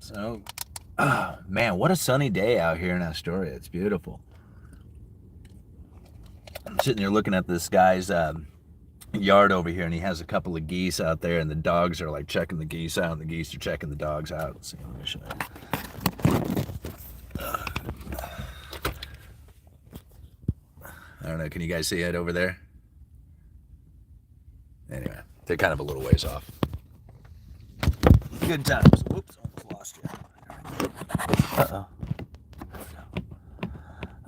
So, man, what a sunny day out here in Astoria. It's beautiful. I'm sitting here looking at this guy's yard over here, and he has a couple of geese out there, and the dogs are like checking the geese out, and the geese are checking the dogs out. Let's see, let me show you. I don't know, can you guys see it over there? Anyway, they're kind of a little ways off. Good times. Whoops, almost lost you. Uh-oh.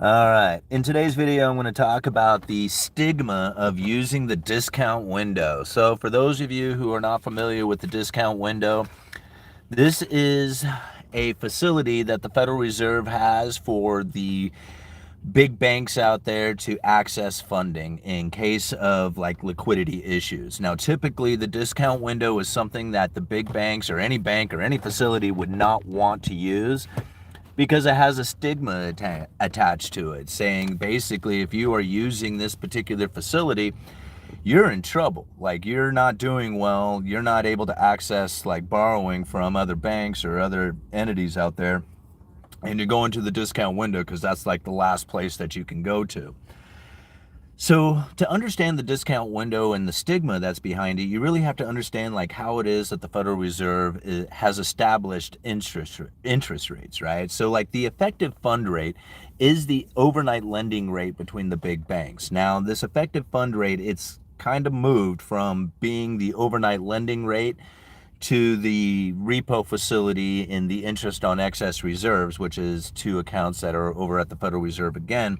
All right, in today's video, I'm going to talk about the stigma of using the discount window. So for those of you who are not familiar with the discount window, this is a facility that the Federal Reserve has for the big banks out there to access funding in case of like liquidity issues. Now, typically the discount window is something that the big banks or any bank or any facility would not want to use, because it has a stigma attached to it, saying basically if you are using this particular facility, you're in trouble. Like, you're not doing well, you're not able to access like borrowing from other banks or other entities out there, and you're going to the discount window because that's like the last place that you can go to. So to understand the discount window and the stigma that's behind it, you really have to understand like how it is that the Federal Reserve has established interest rates, right? So like the effective fund rate is the overnight lending rate between the big banks. Now, this effective fund rate, it's kind of moved from being the overnight lending rate to the repo facility in the interest on excess reserves, which is two accounts that are over at the Federal Reserve again.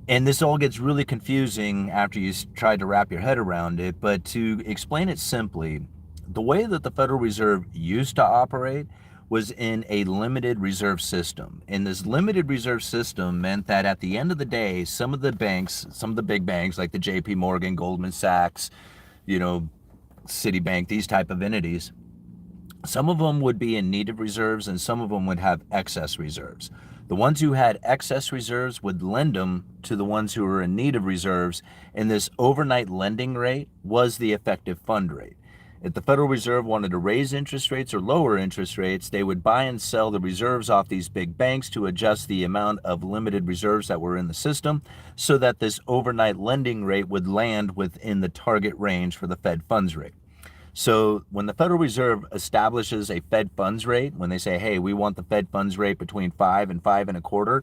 And this all gets really confusing after you try to wrap your head around it. But to explain it simply, the way that the Federal Reserve used to operate was in a limited reserve system. And this limited reserve system meant that at the end of the day, some of the banks, some of the big banks like the JP Morgan, Goldman Sachs, Citibank, these type of entities, some of them would be in need of reserves and some of them would have excess reserves. The ones who had excess reserves would lend them to the ones who were in need of reserves, and this overnight lending rate was the effective fund rate. If the Federal Reserve wanted to raise interest rates or lower interest rates, they would buy and sell the reserves off these big banks to adjust the amount of limited reserves that were in the system so that this overnight lending rate would land within the target range for the Fed funds rate. So when the Federal Reserve establishes a Fed funds rate, when they say, hey, we want the Fed funds rate between 5 and 5.25,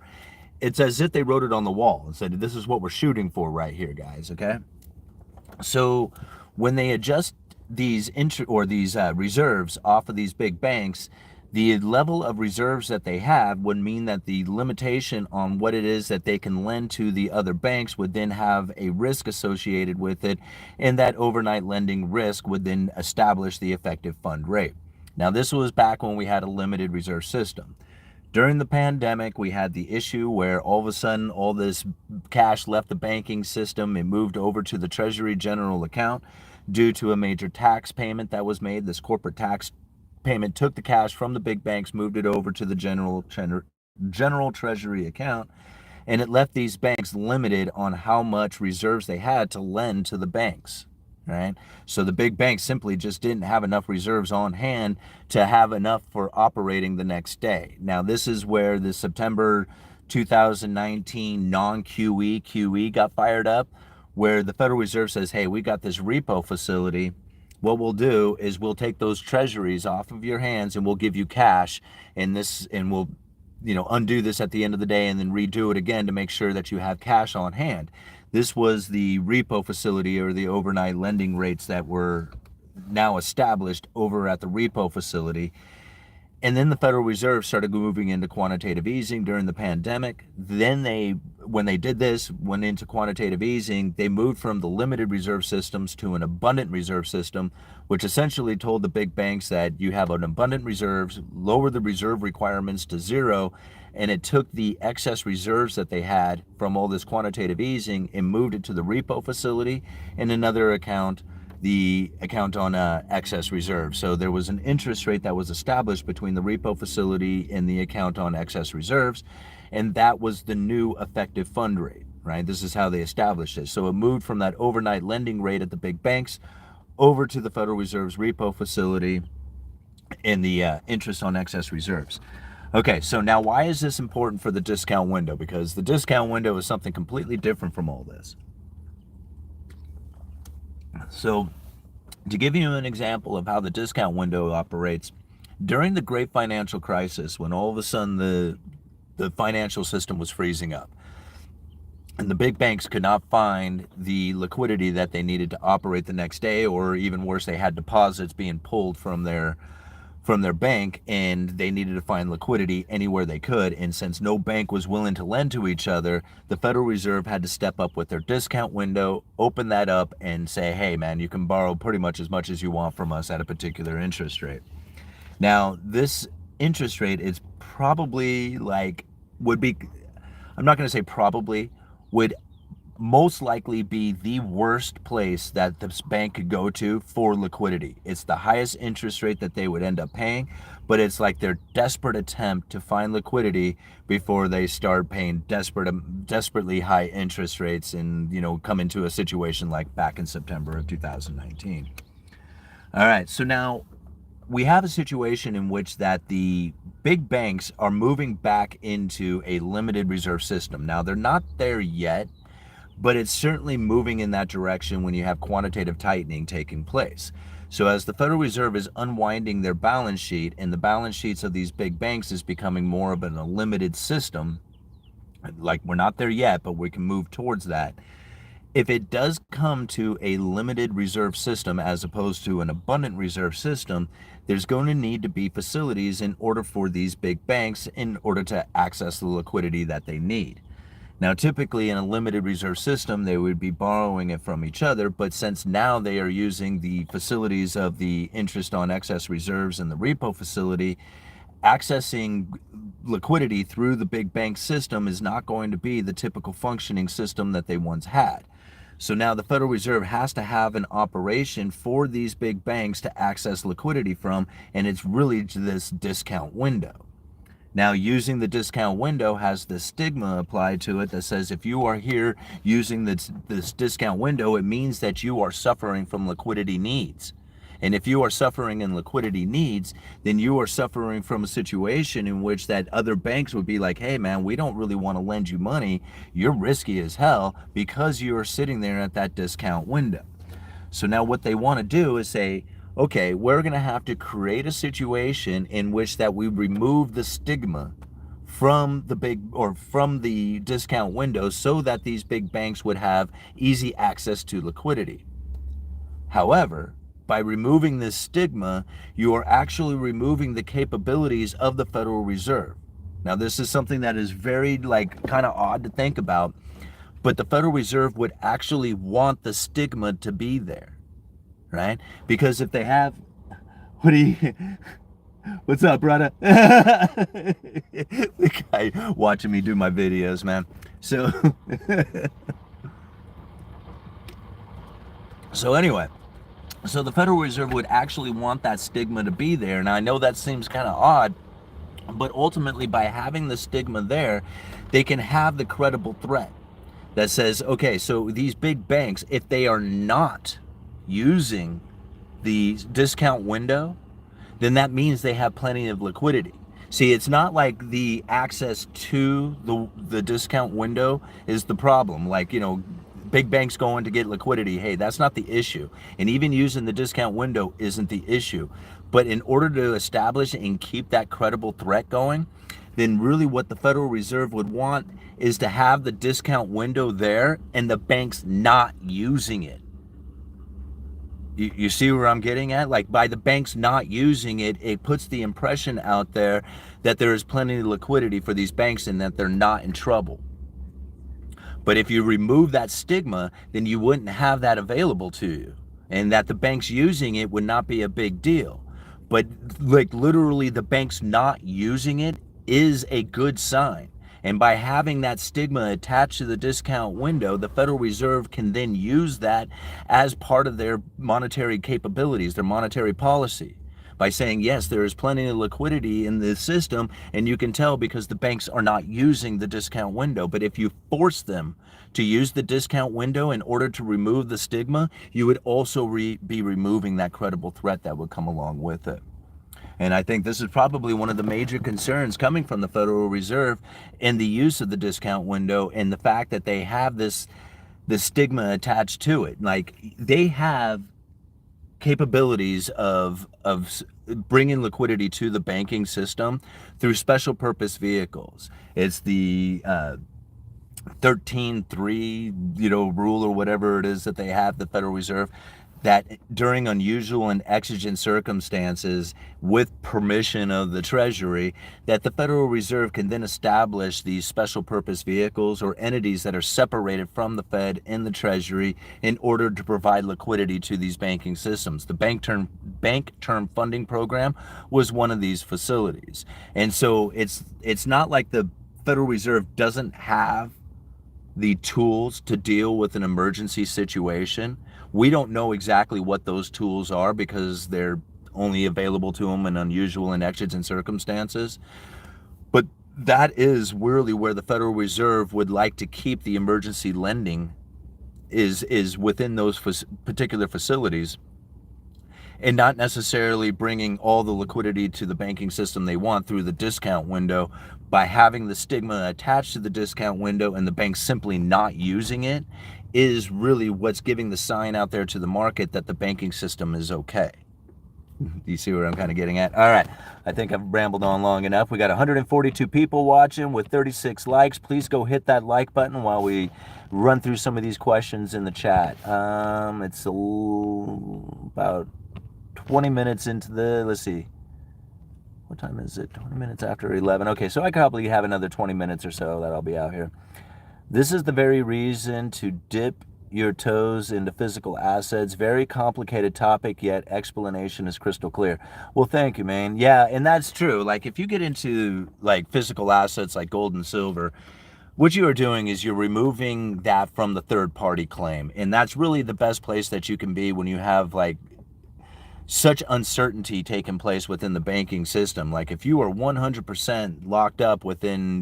it's as if they wrote it on the wall and said, this is what we're shooting for right here, guys, okay? So when they adjust these reserves off of these big banks, the level of reserves that they have would mean that the limitation on what it is that they can lend to the other banks would then have a risk associated with it, and that overnight lending risk would then establish the effective fund rate. Now, this was back when we had a limited reserve system. During the pandemic, we had the issue where all of a sudden all this cash left the banking system and moved over to the Treasury General account due to a major tax payment that was made. This corporate tax payment took the cash from the big banks, moved it over to the general treasury account, and it left these banks limited on how much reserves they had to lend to the banks, right? So the big banks simply just didn't have enough reserves on hand to have enough for operating the next day. Now, this is where the September 2019 non-QE QE got fired up, where the Federal Reserve says, hey, we got this repo facility. What we'll do is we'll take those treasuries off of your hands and we'll give you cash, and we'll undo this at the end of the day and then redo it again to make sure that you have cash on hand. This was the repo facility, or the overnight lending rates that were now established over at the repo facility. And then the Federal Reserve started moving into quantitative easing during the pandemic. Then when they did this, went into quantitative easing, they moved from the limited reserve systems to an abundant reserve system, which essentially told the big banks that you have an abundant reserves, lower the reserve requirements to zero, and it took the excess reserves that they had from all this quantitative easing and moved it to the repo facility and another account, the account on excess reserves. So there was an interest rate that was established between the repo facility and the account on excess reserves, and that was the new effective fund rate, right? This is how they established it. So it moved from that overnight lending rate at the big banks over to the Federal Reserve's repo facility, in the interest on excess reserves. Okay, so now why is this important for the discount window? Because the discount window is something completely different from all this. So to give you an example of how the discount window operates, during the great financial crisis, when all of a sudden the financial system was freezing up and the big banks could not find the liquidity that they needed to operate the next day, or even worse, they had deposits being pulled from their bank and they needed to find liquidity anywhere they could. And since no bank was willing to lend to each other, the Federal Reserve had to step up with their discount window, open that up and say, hey man, you can borrow pretty much as you want from us at a particular interest rate. Now, this interest rate is probably would be, I'm not going to say probably, would most likely be the worst place that this bank could go to for liquidity. It's the highest interest rate that they would end up paying, but it's like their desperate attempt to find liquidity before they start paying desperately high interest rates and, come into a situation like back in September of 2019. All right, so now we have a situation in which that the big banks are moving back into a limited reserve system. Now, they're not there yet, but it's certainly moving in that direction when you have quantitative tightening taking place. So as the Federal Reserve is unwinding their balance sheet and the balance sheets of these big banks is becoming more of a limited system, like we're not there yet, but we can move towards that. If it does come to a limited reserve system as opposed to an abundant reserve system, there's going to need to be facilities in order for these big banks in order to access the liquidity that they need. Now, typically in a limited reserve system, they would be borrowing it from each other, but since now they are using the facilities of the interest on excess reserves and the repo facility, accessing liquidity through the big bank system is not going to be the typical functioning system that they once had. So now the Federal Reserve has to have an operation for these big banks to access liquidity from, and it's really this discount window. Now, using the discount window has the stigma applied to it that says if you are here using this discount window, it means that you are suffering from liquidity needs. And if you are suffering in liquidity needs, then you are suffering from a situation in which that other banks would be like, hey man, we don't really want to lend you money. You're risky as hell because you are sitting there at that discount window. So now what they want to do is say, okay, we're going to have to create a situation in which that we remove the stigma from the discount window so that these big banks would have easy access to liquidity. However, by removing this stigma, you are actually removing the capabilities of the Federal Reserve. Now, this is something that is very kind of odd to think about, but the Federal Reserve would actually want the stigma to be there. Right? Because if they have, what's up, brother? The guy watching me do my videos, man. So, anyway, so the Federal Reserve would actually want that stigma to be there. Now, I know that seems kind of odd, but ultimately by having the stigma there, they can have the credible threat that says, okay, so these big banks, if they are not using the discount window, then that means they have plenty of liquidity. See, it's not like the access to the discount window is the problem. Big banks going to get liquidity. Hey, that's not the issue. And even using the discount window isn't the issue. But in order to establish and keep that credible threat going, then really what the Federal Reserve would want is to have the discount window there and the banks not using it. You see where I'm getting at? By the banks not using it, it puts the impression out there that there is plenty of liquidity for these banks and that they're not in trouble. But if you remove that stigma, then you wouldn't have that available to you. And that the banks using it would not be a big deal. But literally the banks not using it is a good sign. And by having that stigma attached to the discount window, the Federal Reserve can then use that as part of their monetary capabilities, their monetary policy, by saying, yes, there is plenty of liquidity in the system, and you can tell because the banks are not using the discount window. But if you force them to use the discount window in order to remove the stigma, you would also be removing that credible threat that would come along with it. And I think this is probably one of the major concerns coming from the Federal Reserve in the use of the discount window, and the fact that they have this stigma attached to it. Like, they have capabilities of bringing liquidity to the banking system through special purpose vehicles. It's the 13-3, rule or whatever it is that they have, the Federal Reserve, that during unusual and exigent circumstances, with permission of the Treasury, that the Federal Reserve can then establish these special purpose vehicles or entities that are separated from the Fed and the Treasury in order to provide liquidity to these banking systems. The Bank Term Funding Program was one of these facilities. And so it's not like the Federal Reserve doesn't have the tools to deal with an emergency situation. We don't know exactly what those tools are because they're only available to them in unusual and exigent circumstances. But that is really where the Federal Reserve would like to keep the emergency lending, is within those particular facilities, and not necessarily bringing all the liquidity to the banking system they want through the discount window, by having the stigma attached to the discount window and the bank simply not using it, is really what's giving the sign out there to the market that the banking system is okay. Do you see where I'm kind of getting at? All right, I think I've rambled on long enough. We got 142 people watching with 36 likes. Please go hit that like button while we run through some of these questions in the chat. It's about 20 minutes into the, let's see, what time is it? 20 minutes after 11. Okay, so I probably have another 20 minutes or so that I'll be out here. This is the very reason to dip your toes into physical assets. Very complicated topic, yet explanation is crystal clear. Well, thank you, man. Yeah, and that's true. Like, if you get into like physical assets like gold and silver, what you are doing is you're removing that from the third party claim. And that's really the best place that you can be when you have like such uncertainty taking place within the banking system. Like, if you are 100% locked up within,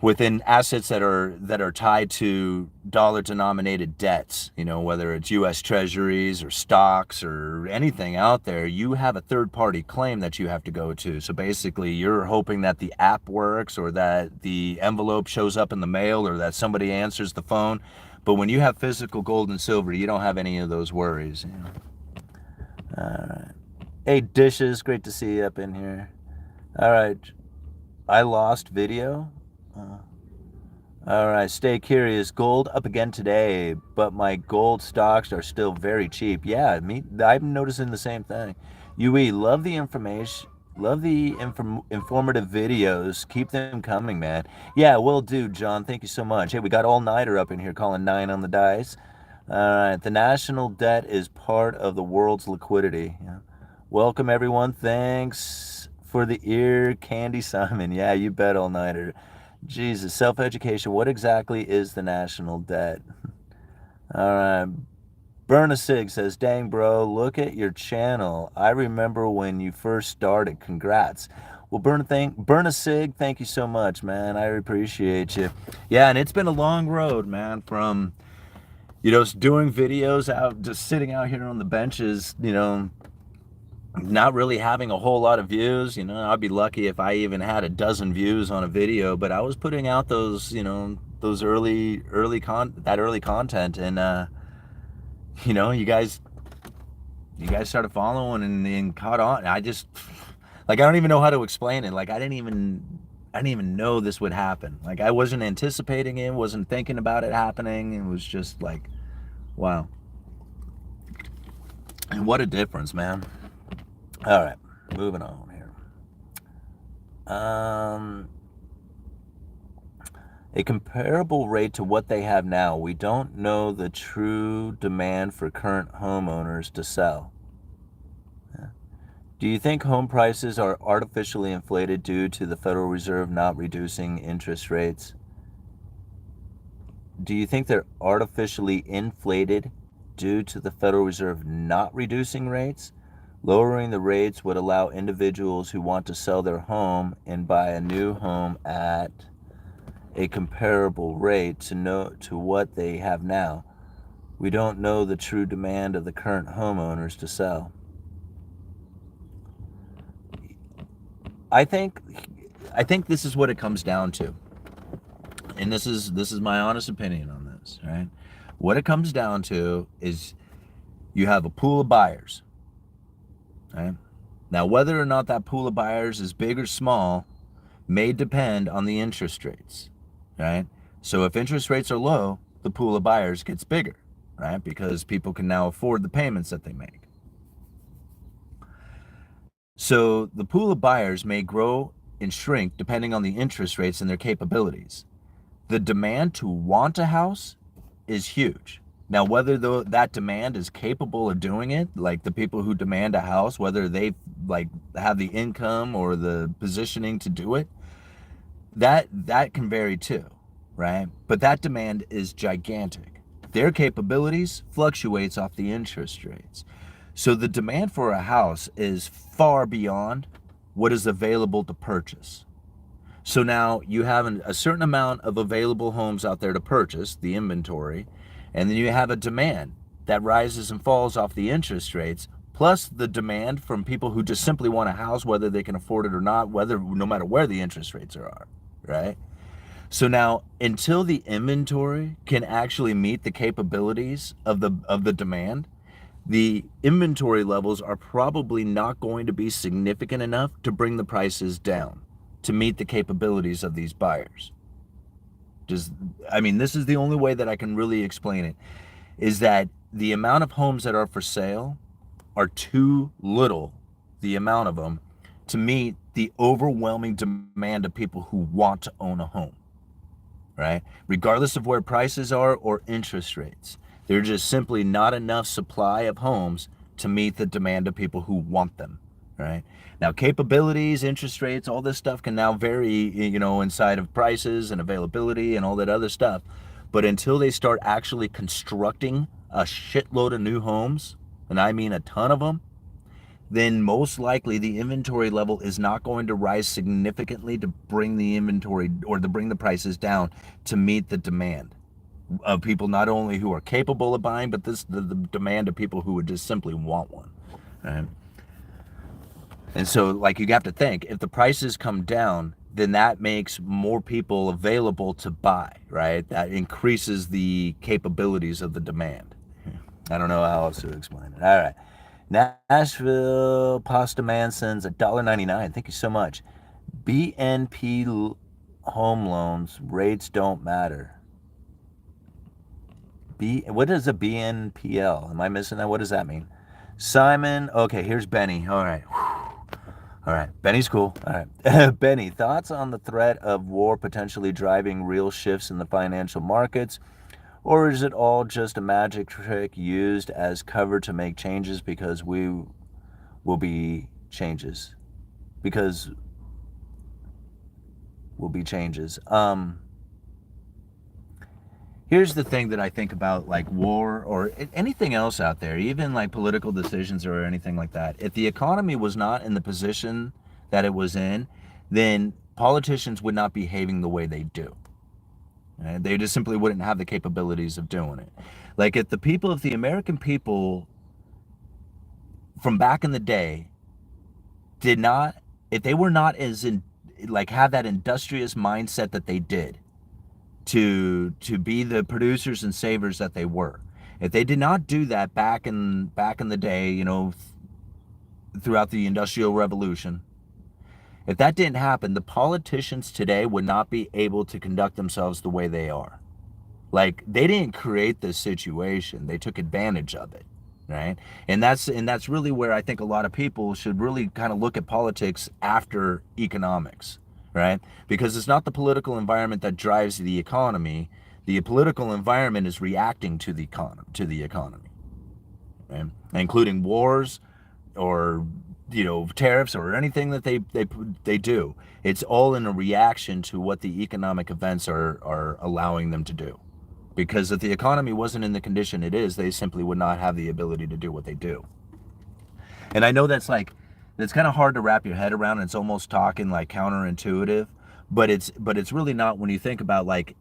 within assets that are tied to dollar denominated debts, whether it's US treasuries or stocks or anything out there, you have a third party claim that you have to go to. So basically you're hoping that the app works, or that the envelope shows up in the mail, or that somebody answers the phone. But when you have physical gold and silver, you don't have any of those worries. All right. Hey, Dishes, great to see you up in here. All right. I lost video. All right. Stay curious. Gold up again today, but my gold stocks are still very cheap. Yeah, I'm noticing the same thing. UE, love the information. Love the informative videos. Keep them coming, man. Yeah, will do, John. Thank you so much. Hey, we got all-nighter up in here calling 9 on the dice. All right. The national debt is part of the world's liquidity. Yeah. Welcome, everyone. Thanks for the ear candy, Simon. Yeah, you bet, all-nighter. Jesus, self-education. What exactly is the national debt? All right. Burn a Sig says, dang, bro, look at your channel. I remember when you first started. Congrats. Well, Burn a Sig, thank you so much, man. I appreciate you. Yeah, and it's been a long road, man, from, doing videos out, just sitting out here on the benches, not really having a whole lot of views. I'd be lucky if I even had a dozen views on a video, but I was putting out those, those early content, and you guys started following and caught on. I just, like, I don't even know how to explain it. Like, I didn't even know this would happen. Like, I wasn't anticipating it, wasn't thinking about it happening. It was just like, wow. And what a difference, man. All right, moving on here. A comparable rate to what they have now. We don't know the true demand for current homeowners to sell. Do you think home prices are artificially inflated due to the Federal Reserve not reducing interest rates? Do you think they're artificially inflated due to the Federal Reserve not reducing rates? Lowering the rates would allow individuals who want to sell their home and buy a new home at a comparable rate to what they have now. We don't know the true demand of the current homeowners to sell. I think this is what it comes down to. And this is my honest opinion on this, right? What it comes down to is you have a pool of buyers, right? Now, whether or not that pool of buyers is big or small may depend on the interest rates, right? So if interest rates are low, the pool of buyers gets bigger, right? Because people can now afford the payments that they make. So the pool of buyers may grow and shrink depending on the interest rates and their capabilities. The demand to want a house is huge. Now, whether that demand is capable of doing it, like the people who demand a house, whether they like have the income or the positioning to do it, that can vary too, right? But that demand is gigantic. Their capabilities fluctuates off the interest rates. So the demand for a house is far beyond what is available to purchase. So now you have a certain amount of available homes out there to purchase, the inventory, and then you have a demand that rises and falls off the interest rates, plus the demand from people who just simply want a house, whether they can afford it or not, no matter where the interest rates are, right? So now, until the inventory can actually meet the capabilities of the demand, the inventory levels are probably not going to be significant enough to bring the prices down to meet the capabilities of these buyers. This is the only way that I can really explain it, is that the amount of homes that are for sale are too little, the amount of them, to meet the overwhelming demand of people who want to own a home, right? Regardless of where prices are or interest rates. There's just simply not enough supply of homes to meet the demand of people who want them, right? Now, capabilities, interest rates, all this stuff can now vary, inside of prices and availability and all that other stuff. But until they start actually constructing a shitload of new homes, and I mean a ton of them, then most likely the inventory level is not going to rise significantly to bring the inventory or to bring the prices down to meet the demand of people not only who are capable of buying, but the demand of people who would just simply want one, right? And so, like, you have to think, if the prices come down, then that makes more people available to buy, right? That increases the capabilities of the demand. I don't know how else to explain it. All right. Nashville Pasta Man sends $1.99. Thank you so much. BNP home loans rates don't matter. What is a BNPL? Am I missing that? What does that mean? Simon. Okay, here's Benny. All right. All right. Benny's cool. All right. Benny, thoughts on the threat of war potentially driving real shifts in the financial markets? Or is it all just a magic trick used as cover to make changes because we will be changes? Because will be changes. Here's the thing that I think about, like war or anything else out there, even like political decisions or anything like that. If the economy was not in the position that it was in, then politicians would not be behaving the way they do. And they just simply wouldn't have the capabilities of doing it. Like if the American people from back in the day if they were not have that industrious mindset that they did, to be the producers and savers that they were. If they did not do that back in the day, throughout the Industrial Revolution, if that didn't happen, the politicians today would not be able to conduct themselves the way they are. Like, they didn't create this situation, they took advantage of it, right? And that's really where I think a lot of people should really kind of look at politics after economics, right? Because it's not the political environment that drives the economy. The political environment is reacting to the economy, right? Including wars or tariffs or anything that they do. It's all in a reaction to what the economic events are allowing them to do. Because if the economy wasn't in the condition it is, they simply would not have the ability to do what they do. And I know that's kind of hard to wrap your head around. It's almost talking like counterintuitive, but it's really not when you think about, like,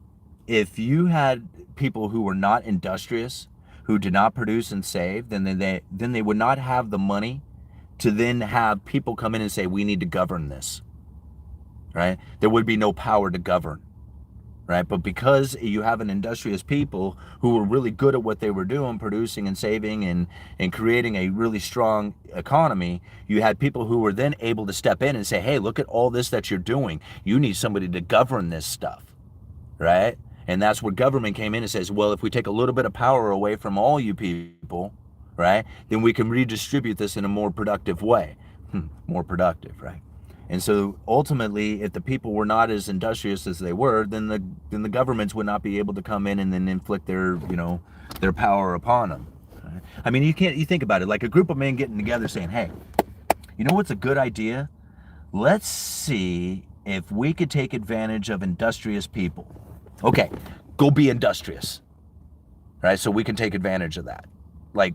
if you had people who were not industrious, who did not produce and save, then they would not have the money to then have people come in and say, we need to govern this. right? There would be no power to govern, right? But because you have an industrious people who were really good at what they were doing, producing and saving and creating a really strong economy, you had people who were then able to step in and say, hey, look at all this that you're doing. You need somebody to govern this stuff, right? And that's where government came in and says, well, if we take a little bit of power away from all you people, right, then we can redistribute this in a more productive way. More productive, right? And so ultimately, if the people were not as industrious as they were, then the governments would not be able to come in and then inflict their power upon them. Right? I mean, you think about it, like a group of men getting together saying, hey, you know what's a good idea? Let's see if we could take advantage of industrious people. Okay, go be industrious, right? So we can take advantage of that. Like,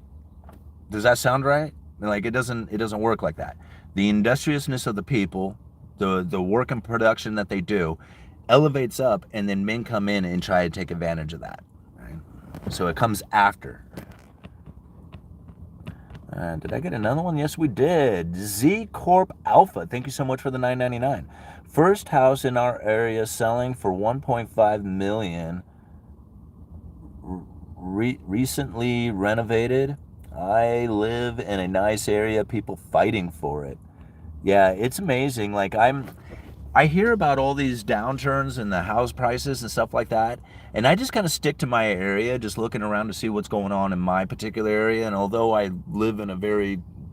does that sound right? Like, it doesn't work like that. The industriousness of the people, the work and production that they do, elevates up, and then men come in and try to take advantage of that. Right? So it comes after. Did I get another one? Yes, we did. Z Corp Alpha. Thank you so much for the $9.99. First house in our area selling for $1.5 million. Recently renovated. I live in a nice area. People fighting for it. Yeah, it's amazing. Like I hear about all these downturns in the house prices and stuff like that, and I just kind of stick to my area, just looking around to see what's going on in my particular area. And although I live in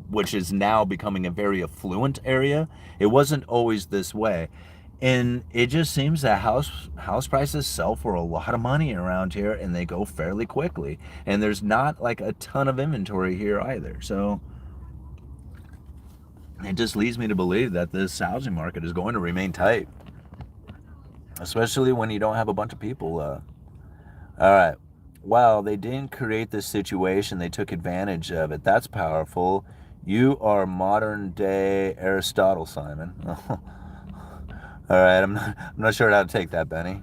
which is now becoming a very affluent area, it wasn't always this way. And it just seems that house prices sell for a lot of money around here, and they go fairly quickly. And there's not like a ton of inventory here either. So it just leads me to believe that this housing market is going to remain tight, especially when you don't have a bunch of people. All right. Wow, they didn't create this situation. They took advantage of it. That's powerful. You are modern day Aristotle, Simon. All right, I'm not sure how to take that, Benny.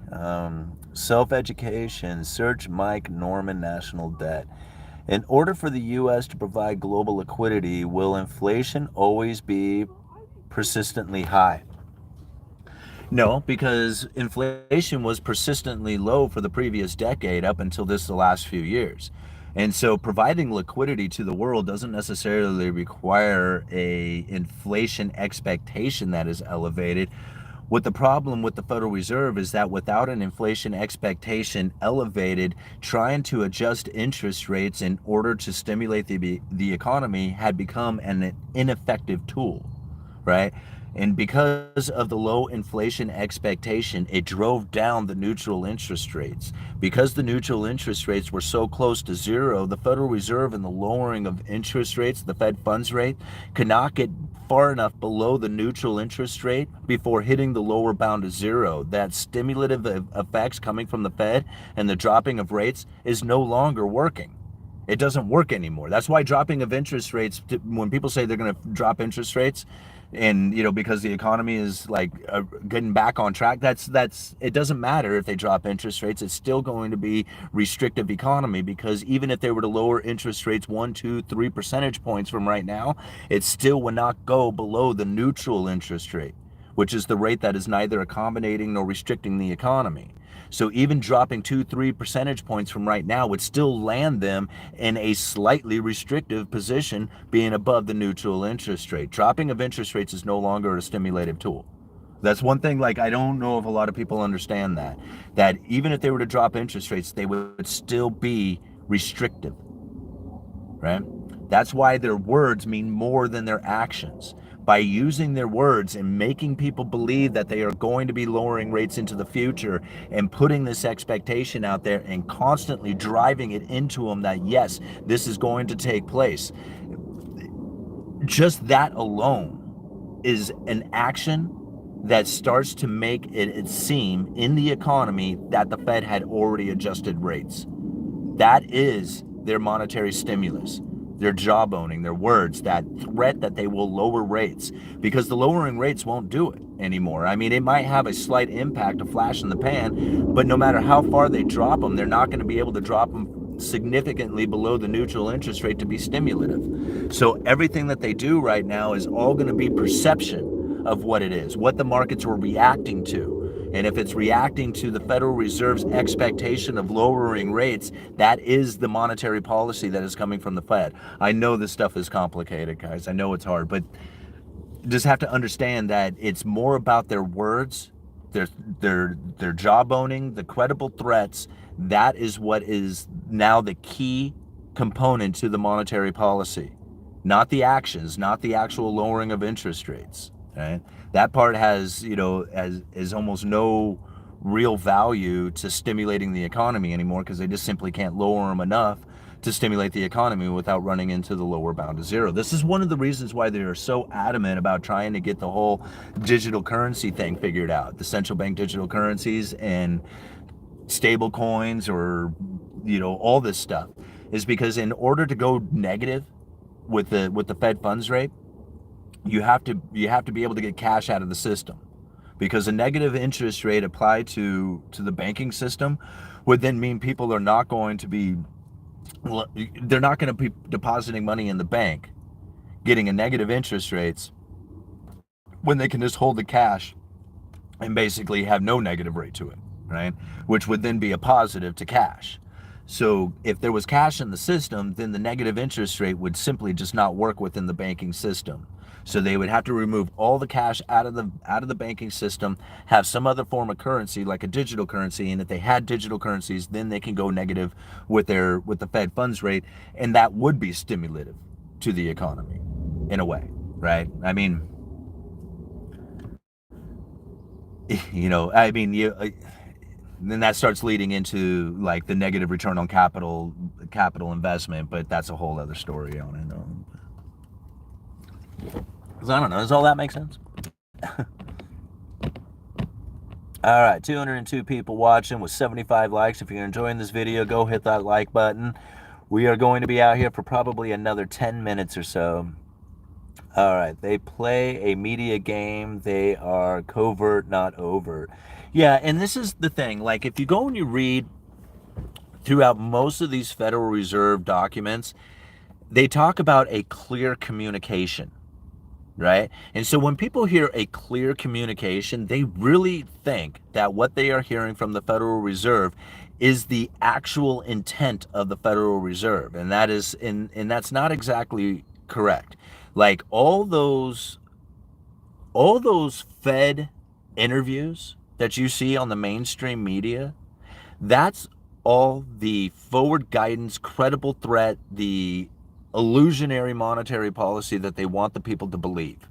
Self-education, search Mike Norman national debt. In order for the U.S. to provide global liquidity, will inflation always be persistently high? No, because inflation was persistently low for the previous decade up until the last few years. And so providing liquidity to the world doesn't necessarily require a inflation expectation that is elevated. What the problem with the Federal Reserve is that without an inflation expectation elevated, trying to adjust interest rates in order to stimulate the economy had become an ineffective tool, right? And because of the low inflation expectation, it drove down the neutral interest rates. Because the neutral interest rates were so close to zero, the Federal Reserve and the lowering of interest rates, the Fed funds rate, could not get far enough below the neutral interest rate before hitting the lower bound of zero. That stimulative effects coming from the Fed and the dropping of rates is no longer working. It doesn't work anymore. That's why dropping of interest rates, when people say they're going to drop interest rates, and because the economy is like getting back on track, that's it doesn't matter if they drop interest rates. It's still going to be restrictive economy, because even if they were to lower interest rates 1, 2, 3 percentage points from right now, it still would not go below the neutral interest rate, which is the rate that is neither accommodating nor restricting the economy. So even dropping 2, 3 percentage points from right now would still land them in a slightly restrictive position, being above the neutral interest rate. Dropping of interest rates is no longer a stimulative tool. That's one thing, like, I don't know if a lot of people understand that even if they were to drop interest rates, they would still be restrictive, right? That's why their words mean more than their actions. By using their words and making people believe that they are going to be lowering rates into the future and putting this expectation out there and constantly driving it into them that, yes, this is going to take place. Just that alone is an action that starts to make it seem in the economy that the Fed had already adjusted rates. That is their monetary stimulus, their jawboning, their words, that threat that they will lower rates, because the lowering rates won't do it anymore. I mean, it might have a slight impact, a flash in the pan, but no matter how far they drop them, they're not going to be able to drop them significantly below the neutral interest rate to be stimulative. So everything that they do right now is all going to be perception of what it is, what the markets were reacting to. And if it's reacting to the Federal Reserve's expectation of lowering rates, that is the monetary policy that is coming from the Fed. I know this stuff is complicated, guys. I know it's hard, but just have to understand that it's more about their words, their jawboning, the credible threats. That is what is now the key component to the monetary policy, not the actions, not the actual lowering of interest rates. Right? That part has, is almost no real value to stimulating the economy anymore, because they just simply can't lower them enough to stimulate the economy without running into the lower bound of zero. This is one of the reasons why they are so adamant about trying to get the whole digital currency thing figured out, the central bank digital currencies and stable coins, or all this stuff, is because in order to go negative with the Fed funds rate, you have to be able to get cash out of the system, because a negative interest rate applied to the banking system would then mean people are not going to be they're not going to be depositing money in the bank, getting a negative interest rates, when they can just hold the cash and basically have no negative rate to it, right? Which would then be a positive to cash. So if there was cash in the system, then the negative interest rate would simply just not work within the banking system. So they would have to remove all the cash out of the banking system, have some other form of currency like a digital currency, and if they had digital currencies, then they can go negative with the Fed funds rate, and that would be stimulative to the economy in a way, right? I mean, then that starts leading into like the negative return on capital investment, but that's a whole other story on it. Because I don't know, does all that make sense? All right, 202 people watching with 75 likes. If you're enjoying this video, go hit that like button. We are going to be out here for probably another 10 minutes or so. All right, they play a media game. They are covert, not overt. Yeah, and this is the thing. Like, if you go and you read throughout most of these Federal Reserve documents, they talk about a clear communication, right? And so when people hear a clear communication, they really think that what they are hearing from the Federal Reserve is the actual intent of the Federal Reserve, and that's not exactly correct. Like all those Fed interviews that you see on the mainstream media, that's all the forward guidance, credible threat, the illusionary monetary policy that they want the people to believe,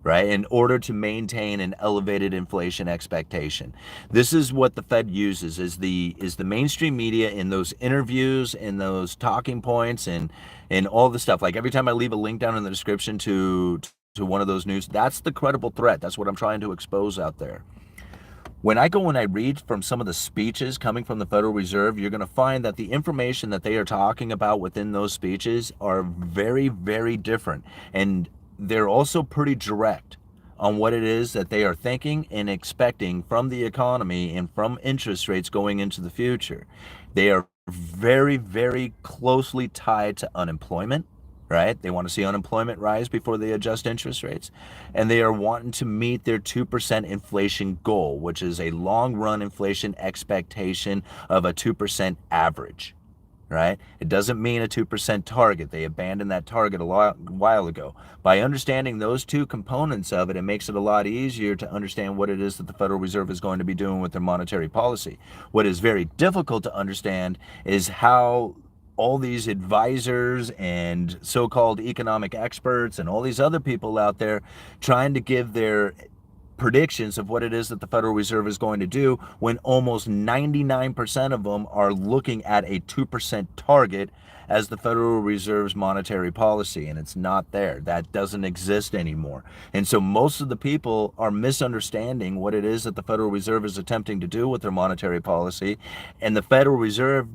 right? In order to maintain an elevated inflation expectation. This is what the Fed uses, is the mainstream media in those interviews and those talking points and all the stuff. Like every time I leave a link down in the description to one of those news, that's the credible threat. That's what I'm trying to expose out there. When I go and I read from some of the speeches coming from the Federal Reserve, you're going to find that the information that they are talking about within those speeches are very, very different. And they're also pretty direct on what it is that they are thinking and expecting from the economy and from interest rates going into the future. They are very, very closely tied to unemployment, right? They want to see unemployment rise before they adjust interest rates. And they are wanting to meet their 2% inflation goal, which is a long-run inflation expectation of a 2% average, right? It doesn't mean a 2% target. They abandoned that target a while ago. By understanding those two components of it, it makes it a lot easier to understand what it is that the Federal Reserve is going to be doing with their monetary policy. What is very difficult to understand is how all these advisors and so-called economic experts and all these other people out there trying to give their predictions of what it is that the Federal Reserve is going to do, when almost 99% of them are looking at a 2% target as the Federal Reserve's monetary policy, and it's not there. That doesn't exist anymore. And so most of the people are misunderstanding what it is that the Federal Reserve is attempting to do with their monetary policy, and the Federal Reserve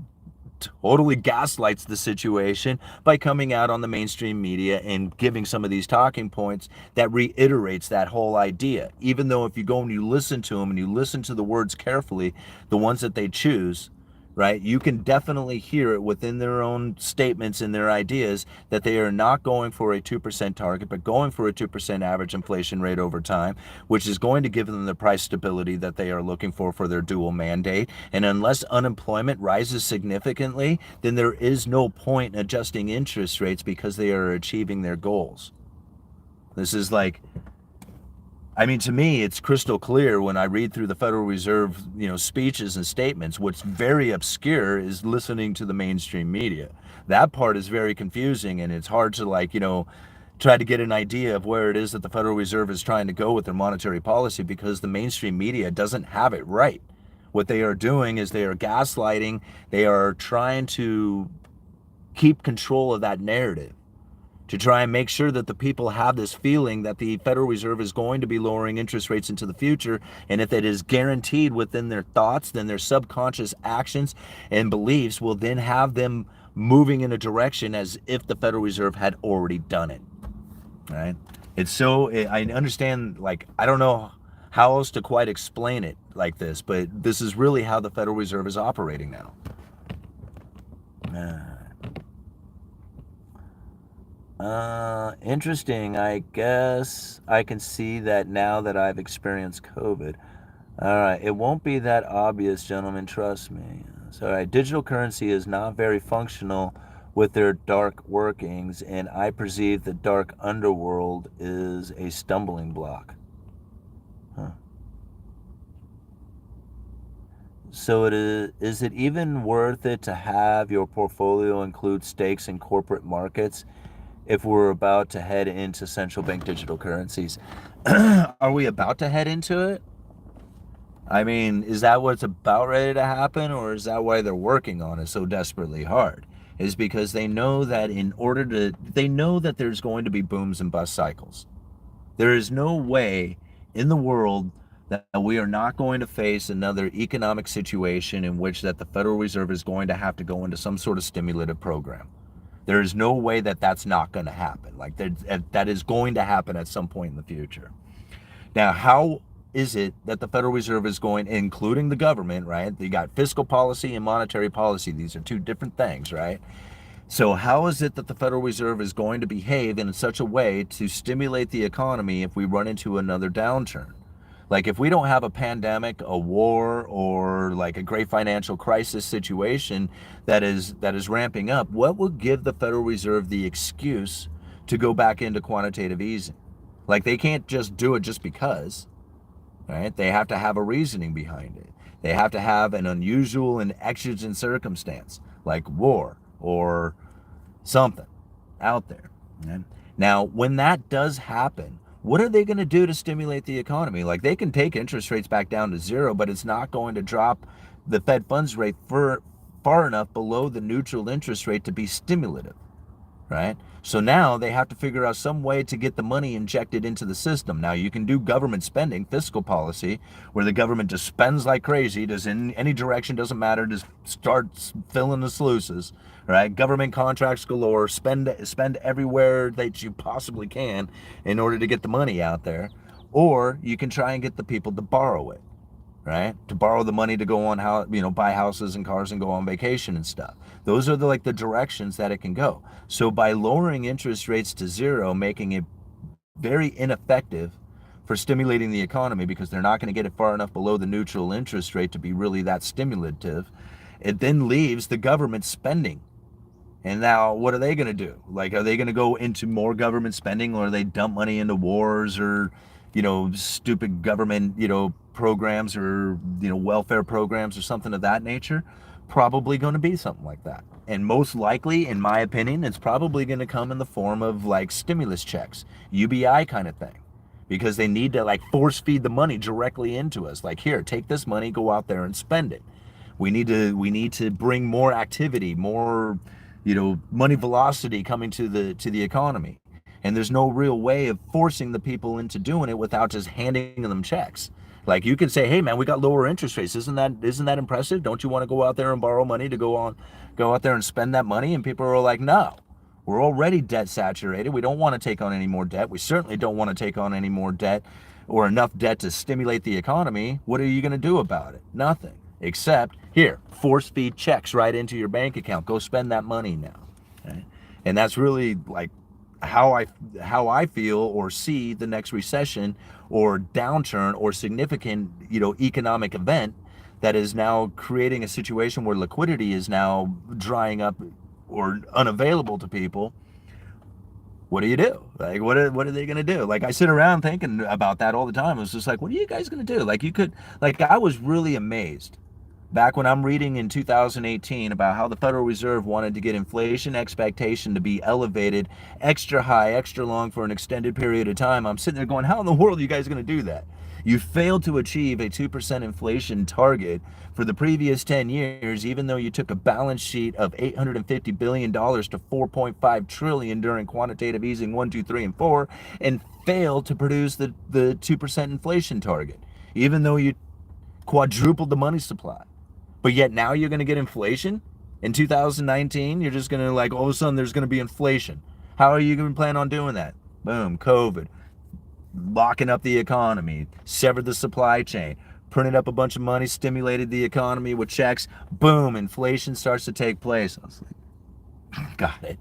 totally gaslights the situation by coming out on the mainstream media and giving some of these talking points that reiterates that whole idea. Even though if you go and you listen to them and you listen to the words carefully, the ones that they choose, right? You can definitely hear it within their own statements and their ideas that they are not going for a 2% target, but going for a 2% average inflation rate over time, which is going to give them the price stability that they are looking for their dual mandate. And unless unemployment rises significantly, then there is no point in adjusting interest rates because they are achieving their goals. This is like, I mean, to me, it's crystal clear when I read through the Federal Reserve, speeches and statements. What's very obscure is listening to the mainstream media. That part is very confusing, and it's hard to try to get an idea of where it is that the Federal Reserve is trying to go with their monetary policy, because the mainstream media doesn't have it right. What they are doing is they are gaslighting. They are trying to keep control of that narrative, to try and make sure that the people have this feeling that the Federal Reserve is going to be lowering interest rates into the future. And if it is guaranteed within their thoughts, then their subconscious actions and beliefs will then have them moving in a direction as if the Federal Reserve had already done it, right? I understand, I don't know how else to quite explain it like this, but this is really how the Federal Reserve is operating now. Interesting. I guess I can see that now that I've experienced COVID. All right. It won't be that obvious, gentlemen. Trust me. So, all right. Digital currency is not very functional with their dark workings, and I perceive the dark underworld is a stumbling block. Huh. So is it even worth it to have your portfolio include stakes in corporate markets if we're about to head into central bank digital currencies? Are we about to head into it? I mean, is that what's about ready to happen, or is that why they're working on it so desperately hard? Is because they know that they know that there's going to be booms and bust cycles. There is no way in the world that we are not going to face another economic situation in which that the Federal Reserve is going to have to go into some sort of stimulative program. There is no way that that's not going to happen. That is going to happen at some point in the future. Now, how is it that the Federal Reserve is going, including the government, right? You got fiscal policy and monetary policy. These are two different things, right? So how is it that the Federal Reserve is going to behave in such a way to stimulate the economy if we run into another downturn? Like, if we don't have a pandemic, a war, or like a great financial crisis situation that is ramping up, what would give the Federal Reserve the excuse to go back into quantitative easing? Like, they can't just do it just because, right? They have to have a reasoning behind it. They have to have an unusual and exigent circumstance, like war or something out there. Right? Now, when that does happen, what are they going to do to stimulate the economy? Like, they can take interest rates back down to zero, but it's not going to drop the Fed funds rate far enough below the neutral interest rate to be stimulative, right? So now they have to figure out some way to get the money injected into the system. Now, you can do government spending, fiscal policy, where the government just spends like crazy, does in any direction, doesn't matter, just starts filling the sluices, right? Government contracts galore, spend everywhere that you possibly can in order to get the money out there. Or you can try and get the people to borrow it, right? To borrow the money to go on buy houses and cars and go on vacation and stuff. Those are the directions that it can go. So by lowering interest rates to zero, making it very ineffective for stimulating the economy, because they're not going to get it far enough below the neutral interest rate to be really that stimulative, it then leaves the government spending. And now what are they going to do? Like, are they going to go into more government spending, or are they dump money into wars or, stupid government, programs or, welfare programs or something of that nature? Probably going to be something like that. And most likely, in my opinion, it's probably going to come in the form of like stimulus checks, UBI kind of thing, because they need to force feed the money directly into us. Like, here, take this money, go out there and spend it. We need to bring more activity, more, money velocity coming to the economy. And there's no real way of forcing the people into doing it without just handing them checks. Like, you can say, hey man, we got lower interest rates. Isn't that impressive? Don't you want to go out there and borrow money to go out there and spend that money? And people are like, no, we're already debt saturated. We don't want to take on any more debt. We certainly don't want to take on any more debt or enough debt to stimulate the economy. What are you going to do about it? Nothing. except here, force feed checks right into your bank account. Go spend that money now. Right? And that's really like how I feel or see the next recession or downturn or significant, economic event that is now creating a situation where liquidity is now drying up or unavailable to people. What do you do? Like, what are they going to do? Like, I sit around thinking about that all the time. It's just like, what are you guys going to do? Like, I was really amazed back when I'm reading in 2018 about how the Federal Reserve wanted to get inflation expectation to be elevated extra high, extra long for an extended period of time. I'm sitting there going, how in the world are you guys going to do that? You failed to achieve a 2% inflation target for the previous 10 years, even though you took a balance sheet of $850 billion to $4.5 trillion during quantitative easing 1, 2, 3, and 4, and failed to produce the 2% inflation target, even though you quadrupled the money supply. But yet now you're going to get inflation in 2019. You're just going to, like, all of a sudden there's going to be inflation. How are you going to plan on doing that? Boom, COVID, locking up the economy, severed the supply chain, printed up a bunch of money, stimulated the economy with checks. Boom, inflation starts to take place. I was like, got it.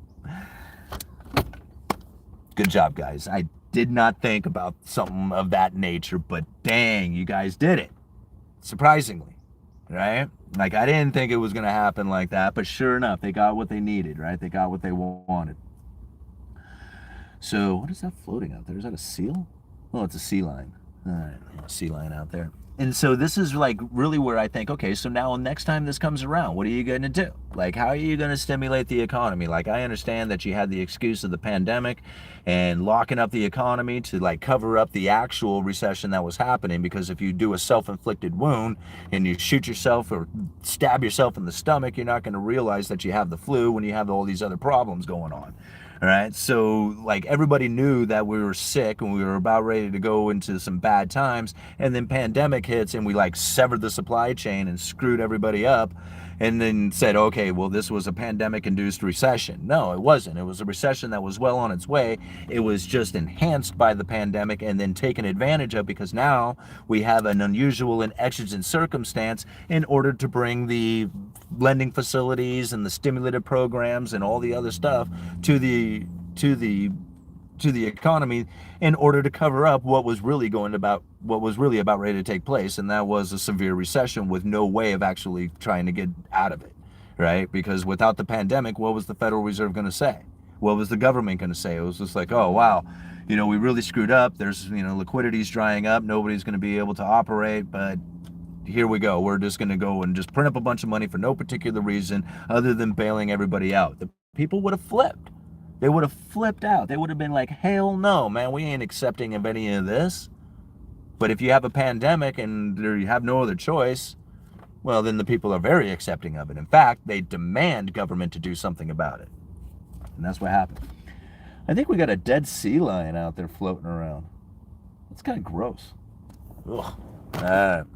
Good job, guys. I did not think about something of that nature, but dang, you guys did it. Surprisingly, right? Like, I didn't think it was going to happen like that, but sure enough, they got what they needed, right? They got what they wanted. So, what is that floating out there? Is that a seal? Oh, it's a sea lion. All right, a sea lion out there. And so this is like really where I think, okay, so now next time this comes around, what are you going to do? Like, how are you going to stimulate the economy? Like, I understand that you had the excuse of the pandemic and locking up the economy to like cover up the actual recession that was happening, because if you do a self-inflicted wound and you shoot yourself or stab yourself in the stomach, you're not going to realize that you have the flu when you have all these other problems going on. All right, so like everybody knew that we were sick and we were about ready to go into some bad times, and then pandemic hits and we like severed the supply chain and screwed everybody up, and then said, okay, well, this was a pandemic-induced recession. No, it wasn't. It was a recession that was well on its way. It was just enhanced by the pandemic and then taken advantage of, because now we have an unusual and exigent circumstance in order to bring the lending facilities and the stimulative programs and all the other stuff to the economy in order to cover up what was really about ready to take place, and that was a severe recession with no way of actually trying to get out of it, right? Because without the pandemic, what was the Federal Reserve going to say? What was the government going to say? It was just like, oh wow, we really screwed up. There's liquidity's drying up. Nobody's going to be able to operate, but here we go. We're just going to go and just print up a bunch of money for no particular reason other than bailing everybody out. The people would have flipped. They would have flipped out. They would have been like, hell no, man, we ain't accepting of any of this. But if you have a pandemic and you have no other choice, well, then the people are very accepting of it. In fact, they demand government to do something about it. And that's what happened. I think we got a dead sea lion out there floating around. It's kind of gross. Ugh.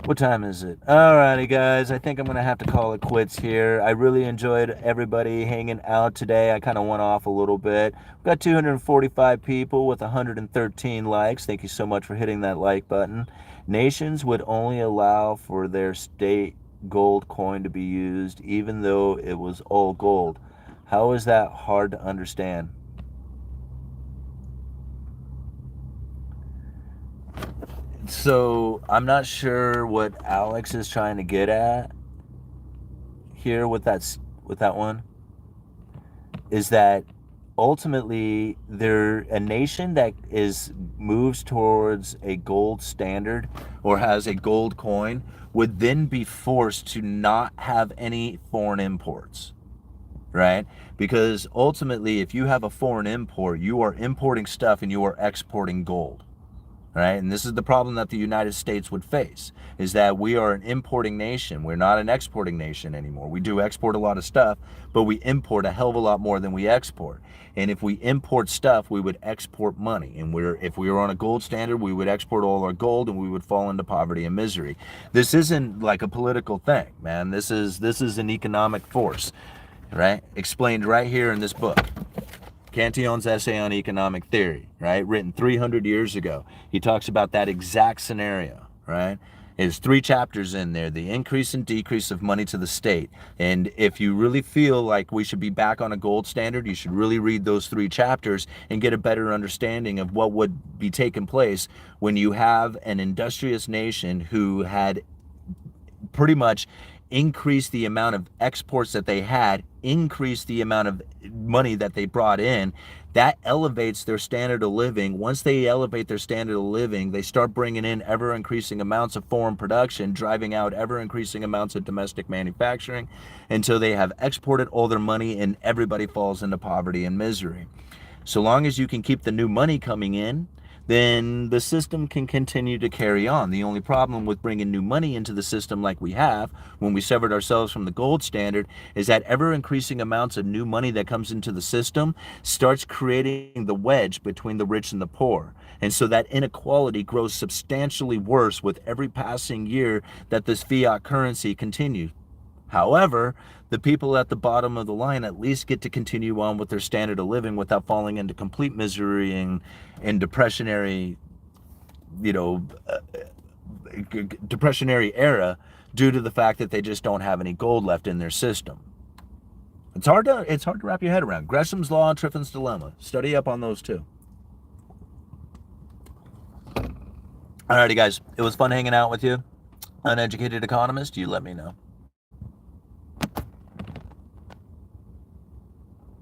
What time is it? Alrighty, guys. I think I'm going to have to call it quits here. I really enjoyed everybody hanging out today. I kind of went off a little bit. We've got 245 people with 113 likes. Thank you so much for hitting that like button. Nations would only allow for their state gold coin to be used, even though it was all gold. How is that hard to understand? So I'm not sure what Alex is trying to get at here with that one. Is that ultimately a nation that moves towards a gold standard or has a gold coin would then be forced to not have any foreign imports, right? Because ultimately, if you have a foreign import, you are importing stuff and you are exporting gold. Right? And this is the problem that the United States would face, is that we are an importing nation. We're not an exporting nation anymore. We do export a lot of stuff, but we import a hell of a lot more than we export. And if we import stuff, we would export money. And if we were on a gold standard, we would export all our gold and we would fall into poverty and misery. This isn't like a political thing, man. This is an economic force, right? Explained right here in this book. Cantillon's essay on economic theory, right? Written 300 years ago. He talks about that exact scenario, right? There's 3 chapters in there: the increase and decrease of money to the state. And if you really feel like we should be back on a gold standard, you should really read those 3 chapters and get a better understanding of what would be taking place when you have an industrious nation who had pretty much increased the amount of exports that they had, increased the amount of money that they brought in. That elevates their standard of living. Once they elevate their standard of living, they start bringing in ever increasing amounts of foreign production, driving out ever increasing amounts of domestic manufacturing until they have exported all their money and everybody falls into poverty and misery. So long as you can keep the new money coming in, then the system can continue to carry on. The only problem with bringing new money into the system like we have when we severed ourselves from the gold standard is that ever increasing amounts of new money that comes into the system starts creating the wedge between the rich and the poor. And so that inequality grows substantially worse with every passing year that this fiat currency continues. However, the people at the bottom of the line at least get to continue on with their standard of living without falling into complete misery and depressionary, depressionary era due to the fact that they just don't have any gold left in their system. It's hard to wrap your head around. Gresham's Law and Triffin's Dilemma. Study up on those too. Alrighty, guys. It was fun hanging out with you. Uneducated Economist, you let me know.